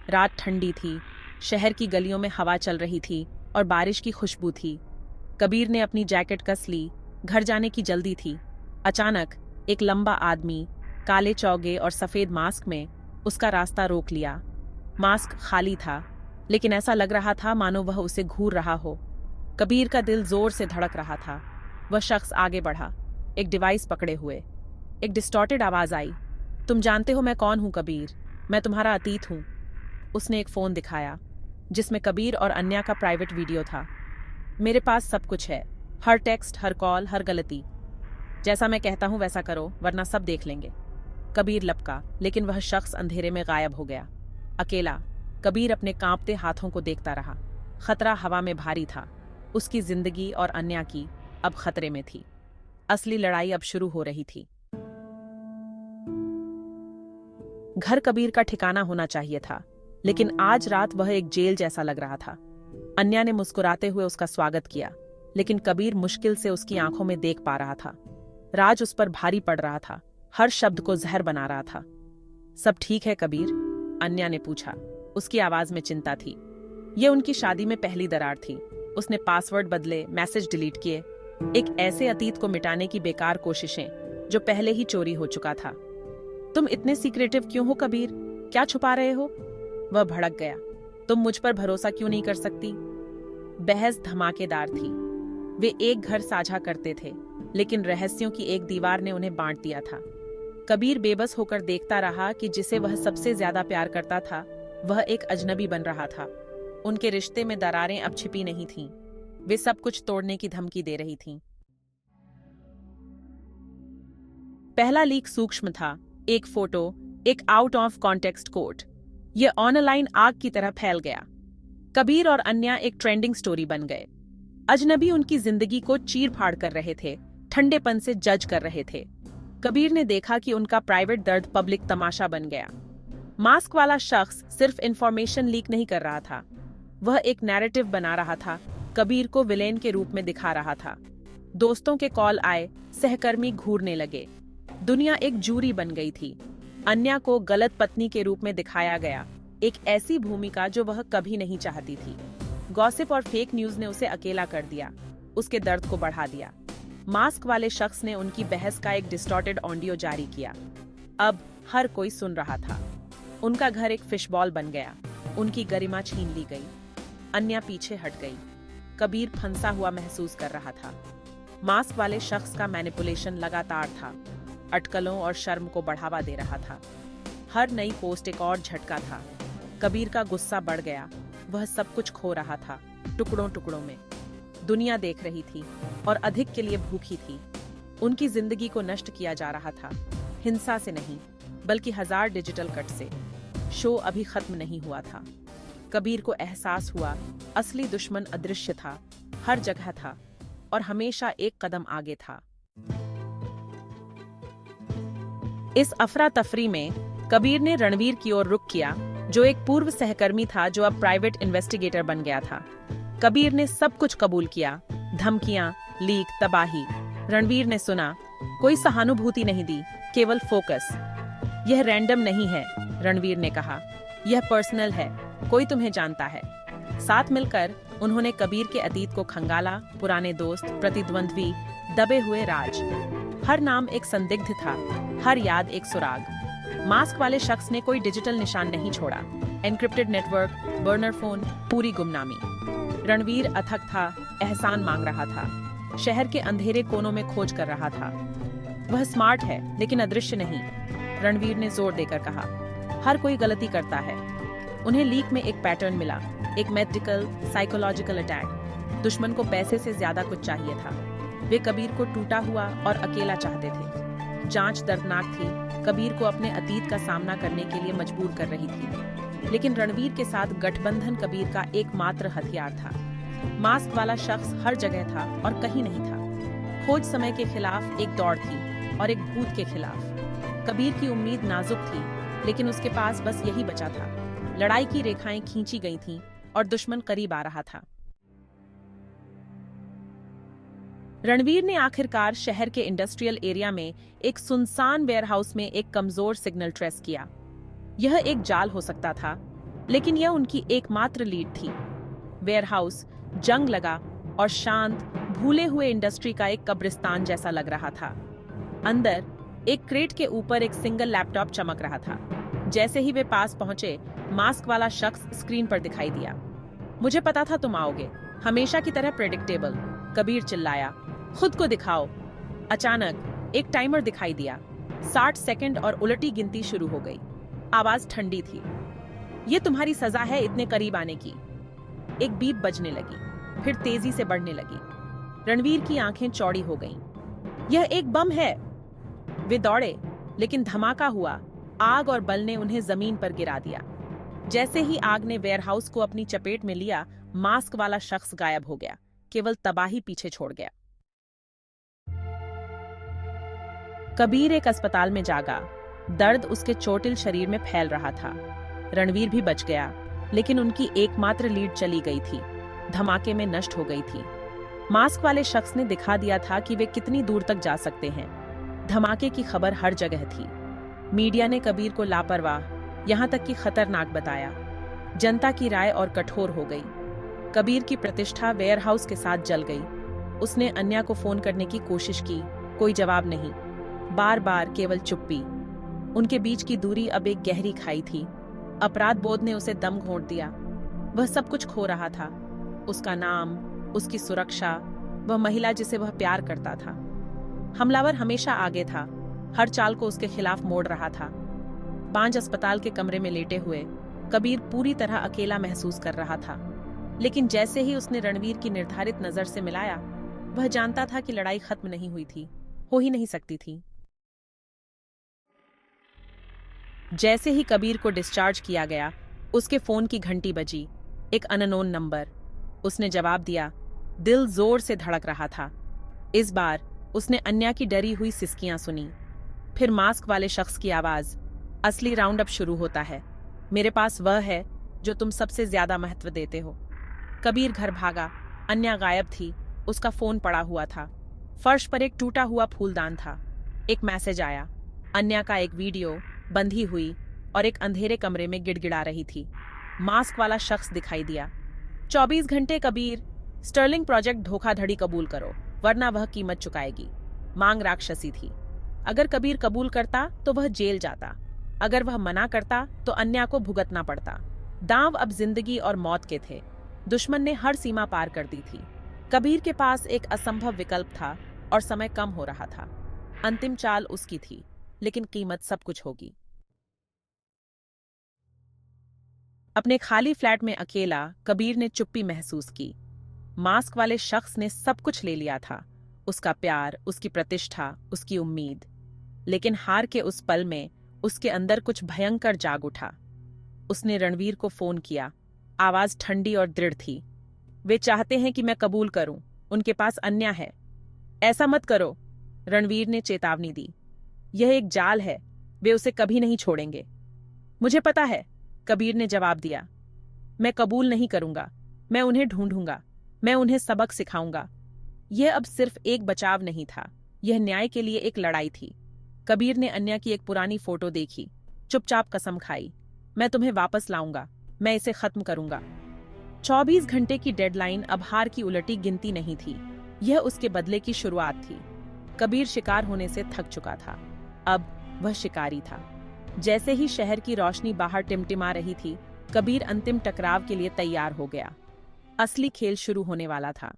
रात ठंडी थी, शहर की गलियों में हवा चल रही थी और बारिश की खुशबू थी। कबीर ने अपनी जैकेट कस ली, घर जाने की जल्दी थी। अचानक एक लंबा आदमी काले चौगे और सफेद मास्क में उसका रास्ता रोक लिया। मास्क खाली था, लेकिन ऐसा लग रहा था मानो वह उसे घूर रहा हो। कबीर का दिल जोर से धड़क रहा था। वह शख्स आगे बढ़ा, एक डिवाइस पकड़े हुए। एक डिस्टॉर्टेड आवाज आई, तुम जानते हो मैं कौन हूं कबीर, मैं तुम्हारा अतीत हूं। उसने एक फोन दिखाया जिसमें कबीर और अन्या का प्राइवेट वीडियो था। मेरे पास सब कुछ है, हर टेक्स्ट, हर कॉल, हर गलती। जैसा मैं कहता हूं वैसा करो, वरना सब देख लेंगे। कबीर लपका, लेकिन वह शख्स अंधेरे में गायब हो गया। अकेला कबीर अपने कांपते हाथों को देखता रहा। खतरा हवा में भारी था। उसकी जिंदगी और अन्या की अब खतरे में थी। असली लड़ाई अब शुरू हो रही थी। घर कबीर का ठिकाना होना चाहिए था, लेकिन आज रात वह एक जेल जैसा लग रहा था। अन्या ने मुस्कुराते हुए उसका स्वागत किया, लेकिन कबीर मुश्किल से उसकी आंखों में देख पा रहा था। राज उस पर भारी पड़ रहा था, हर शब्द को जहर बना रहा था। सब ठीक है कबीर? अन्या ने पूछा। उसकी आवाज में चिंता थी। ये उनकी शादी में पहली दरार थी। उसने पासवर्ड बदले, मैसेज डिलीट किए, एक ऐसे अतीत को मिटाने की बेकार कोशिशें जो पहले ही चोरी हो चुका था। तुम इतने सीक्रेटिव क्यों हो कबीर? क्या छुपा रहे हो? वह भड़क गया। तुम मुझ पर भरोसा क्यों नहीं कर सकती? बहस धमाकेदार थी। वे एक घर साझा करते थे, लेकिन रहस्यों की एक दीवार ने उन्हें बांट दिया था। कबीर बेबस होकर देखता रहा कि जिसे वह सबसे ज्यादा प्यार करता था वह एक अजनबी बन रहा था। उनके रिश्ते में दरारें अब छिपी नहीं थीं। वे सब कुछ तोड़ने की धमकी दे रही थीं। पहला लीक सूक्ष्म था, एक फोटो, एक आउट ऑफ कॉन्टेक्स्ट कोट। यह ऑनलाइन आग की तरह फैल गया। कबीर और अन्या एक ट्रेंडिंग स्टोरी बन गए। अजनबी उनकी जिंदगी को चीर-फाड़ कर रहे थे, ठंडेपन से जज कर रहे थे। कबीर ने देखा कि उनका प्राइवेट दर्द पब्लिक तमाशा बन गया। मास्क वाला शख्स सिर्फ इंफॉर्मेशन लीक नहीं कर रहा था, वह एक नैरेटिव बना रहा था, कबीर को विलेन के रूप में दिखा रहा था। दोस्तों के कॉल आए, सहकर्मी घूरने लगे। दुनिया एक जूरी बन गई थी। अन्या को गलत पत्नी के रूप में दिखाया गया, एक ऐसी भूमिका जो वह कभी नहीं चाहती थी। गॉसिप और फेक न्यूज ने उसे अकेला कर दिया, उसके दर्द को बढ़ा दिया। मास्क वाले शख्स ने उनकी बहस का एक डिस्टॉर्टेड ऑडियो जारी किया। अब हर कोई सुन रहा था। उनका घर एक फिशबॉल बन गया, उनकी गरिमा छीन ली गई। अन्या पीछे हट गई। कबीर फंसा हुआ महसूस कर रहा था। मास्क वाले शख्स का मैनिपुलेशन लगातार था, अटकलों और शर्म को बढ़ावा दे रहा था। हर नई पोस्ट एक और झटका था। कबीर का गुस्सा बढ़ गया। वह सब कुछ खो रहा था, टुकड़ों टुकड़ों में। दुनिया देख रही थी और अधिक के लिए भूखी थी। उनकी जिंदगी को नष्ट किया जा रहा था, हिंसा से नहीं, बल्कि 1000 डिजिटल कट से। शो अभी खत्म नहीं हुआ था। कबीर को एहसास हुआ, असली दुश्मन अदृश्य था, हर जगह था और हमेशा एक कदम आगे था। इस अफरा तफरी में कबीर ने रणवीर की ओर रुख किया, जो एक पूर्व सहकर्मी था जो अब प्राइवेट इन्वेस्टिगेटर बन गया था। कबीर ने सब कुछ कबूल किया, धमकियां, लीक, तबाही। रणवीर ने सुना, कोई सहानुभूति नहीं दी, केवल फोकस। यह रैंडम नहीं है, रणवीर ने कहा, यह पर्सनल है, कोई तुम्हें जानता है। साथ मिलकर उन्होंने कबीर के अतीत को खंगाला, पुराने दोस्त, प्रतिद्वंद्वी, दबे हुए राज। हर नाम एक संदिग्ध था, हर याद एक सुराग। मास्क वाले शख्स ने कोई डिजिटल निशान नहीं छोड़ा। एनक्रिप्टेड नेटवर्क, बर्नर फोन, पूरी गुमनामी। रणवीर अथक था, एहसान मांग रहा था, शहर के अंधेरे कोनों में खोज कर रहा था। वह स्मार्ट है, लेकिन अदृश्य नहीं, रणवीर ने जोर देकर कहा। हर कोई गलती करता है। उन्हें लीक में एक पैटर्न मिला, एक मेडिकल, साइकोलॉजिकल अटैक। दुश्मन को पैसे से ज्यादा कुछ चाहिए था। वे कबीर को टूटा हुआ और अकेला चाहते थे। जांच दर्दनाक थी, कबीर को अपने अतीत का सामना करने के लिए मजबूर कर रही थी, लेकिन रणवीर के साथ गठबंधन कबीर का एकमात्र हथियार था। मास्क वाला शख्स हर जगह था और कहीं नहीं था। खोज समय के खिलाफ एक दौड़ थी और एक भूत के खिलाफ। कबीर की उम्मीद नाजुक थी, लेकिन उसके पास बस यही बचा था। लड़ाई की रेखाएं खींची गई थीं और दुश्मन करीब आ रहा था। रणवीर ने आखिरकार शहर के इंडस्ट्रियल एरिया में एक सुनसान वेयरहाउस में एक कमजोर सिग्नल ट्रेस किया। यह एक जाल हो सकता था, लेकिन यह उनकी एकमात्र लीड थी। वेयरहाउस जंग लगा और शांत, भूले हुए इंडस्ट्री का एक कब्रिस्तान जैसा लग रहा था। अंदर एक क्रेट के ऊपर एक सिंगल लैपटॉप चमक रहा था। जैसे ही वे पास पहुंचे, मास्क वाला शख्स स्क्रीन पर दिखाई दिया। मुझे पता था तुम आओगे, हमेशा की तरह प्रेडिक्टेबल, कबीर चिल्लाया। खुद को दिखाओ। अचानक एक टाइमर दिखाई दिया। 60 सेकंड और उलटी गिनती शुरू हो गई। आवाज ठंडी थी। ये तुम्हारी सजा है इतने करीब आने की। एक बीप बजने लगी, फिर तेजी से बढ़ने लगी। रणवीर की आंखें चौड़ी हो गईं। यह एक बम है। वे दौड़े, लेकिन धमाका हुआ। आग और बल ने उन्हें जमीन पर गिरा दिया। जैसे ही आग ने वेयरहाउस को अपनी चपेट में लिया, मास्क वाला शख्स गायब हो गया। केवल तबाही पीछे छोड़ गया। कबीर एक अस्पताल में जागा। दर्द उसके चोटिल शरीर में फैल रहा था। रणवीर भी बच गया, लेकिन उनकी एकमात्र लीड चली गई थी, धमाके में नष्ट हो गई थी। मास्क वाले शख्स ने दिखा दिया था कि वे कितनी दूर तक जा सकते हैं। धमाके की खबर हर जगह थी। मीडिया ने कबीर को लापरवाह, यहां तक कि खतरनाक बताया। जनता की राय और कठोर हो गई। कबीर की प्रतिष्ठा वेयरहाउस के साथ जल गई। उसने अन्या को फोन करने की कोशिश की, कोई जवाब नहीं। बार बार केवल चुप्पी। उनके बीच की दूरी अब एक गहरी खाई थी। अपराध बोध ने उसे दम घोंट दिया। वह सब कुछ खो रहा था, उसका नाम, उसकी सुरक्षा, वह महिला जिसे वह प्यार करता था। हमलावर हमेशा आगे था, हर चाल को उसके खिलाफ मोड़ रहा था। 5 अस्पताल के कमरे में लेटे हुए कबीर पूरी तरह अकेला महसूस कर रहा था। लेकिन जैसे ही उसने रणवीर की निर्धारित नजर से मिलाया, वह जानता था कि लड़ाई खत्म नहीं हुई थी, हो ही नहीं सकती थी। जैसे ही कबीर को डिस्चार्ज किया गया, उसके फोन की घंटी बजी। एक अननोन नंबर। उसने जवाब दिया। दिल जोर से धड़क रहा था। इस बार उसने अन्या की डरी हुई सिसकियां सुनी। फिर मास्क वाले शख्स की आवाज, असली राउंड अप शुरू होता है। मेरे पास वह है जो तुम सबसे ज्यादा महत्व देते हो। कबीर घर भागा। अन्या गायब थी, उसका फोन पड़ा हुआ था। फर्श पर एक टूटा हुआ फूलदान था। एक मैसेज आया। अन्या का एक वीडियो, बंधी हुई और एक अंधेरे कमरे में गिड़गिड़ा रही थी। मास्क वाला शख्स दिखाई दिया। 24 घंटे कबीर, स्टर्लिंग प्रोजेक्ट धोखाधड़ी कबूल करो, वरना वह कीमत चुकाएगी। मांग राक्षसी थी। अगर कबीर कबूल करता तो वह जेल जाता, अगर वह मना करता तो अन्या को भुगतना पड़ता। दांव अब जिंदगी और मौत के थे। दुश्मन ने हर सीमा पार कर दी थी। कबीर के पास एक असंभव विकल्प था और समय कम हो रहा था। अंतिम चाल उसकी थी, लेकिन कीमत सब कुछ होगी। अपने खाली फ्लैट में अकेला कबीर ने चुप्पी महसूस की। मास्क वाले शख्स ने सब कुछ ले लिया था, उसका प्यार, उसकी प्रतिष्ठा, उसकी उम्मीद। लेकिन हार के उस पल में उसके अंदर कुछ भयंकर जाग उठा। उसने रणवीर को फोन किया। आवाज ठंडी और दृढ़ थी। वे चाहते हैं कि मैं कबूल करूं, उनके पास अन्या है। ऐसा मत करो, रणवीर ने चेतावनी दी। यह एक जाल है, वे उसे कभी नहीं छोड़ेंगे। मुझे पता है, कबीर ने जवाब दिया। मैं कबूल नहीं करूंगा, मैं उन्हें ढूंढूंगा, मैं उन्हें सबक सिखाऊंगा। यह अब सिर्फ एक बचाव नहीं था, यह न्याय के लिए एक लड़ाई थी। कबीर ने अन्या की एक पुरानी फोटो देखी, चुपचाप कसम खाई। मैं तुम्हें वापस लाऊंगा, मैं इसे खत्म करूंगा। 24 घंटे की डेडलाइन अब हार की उलटी गिनती नहीं थी, यह उसके बदले की शुरुआत थी। कबीर शिकार होने से थक चुका था, अब वह शिकारी था। जैसे ही शहर की रोशनी बाहर टिमटिमा रही थी, कबीर अंतिम टकराव के लिए तैयार हो गया। असली खेल शुरू होने वाला था।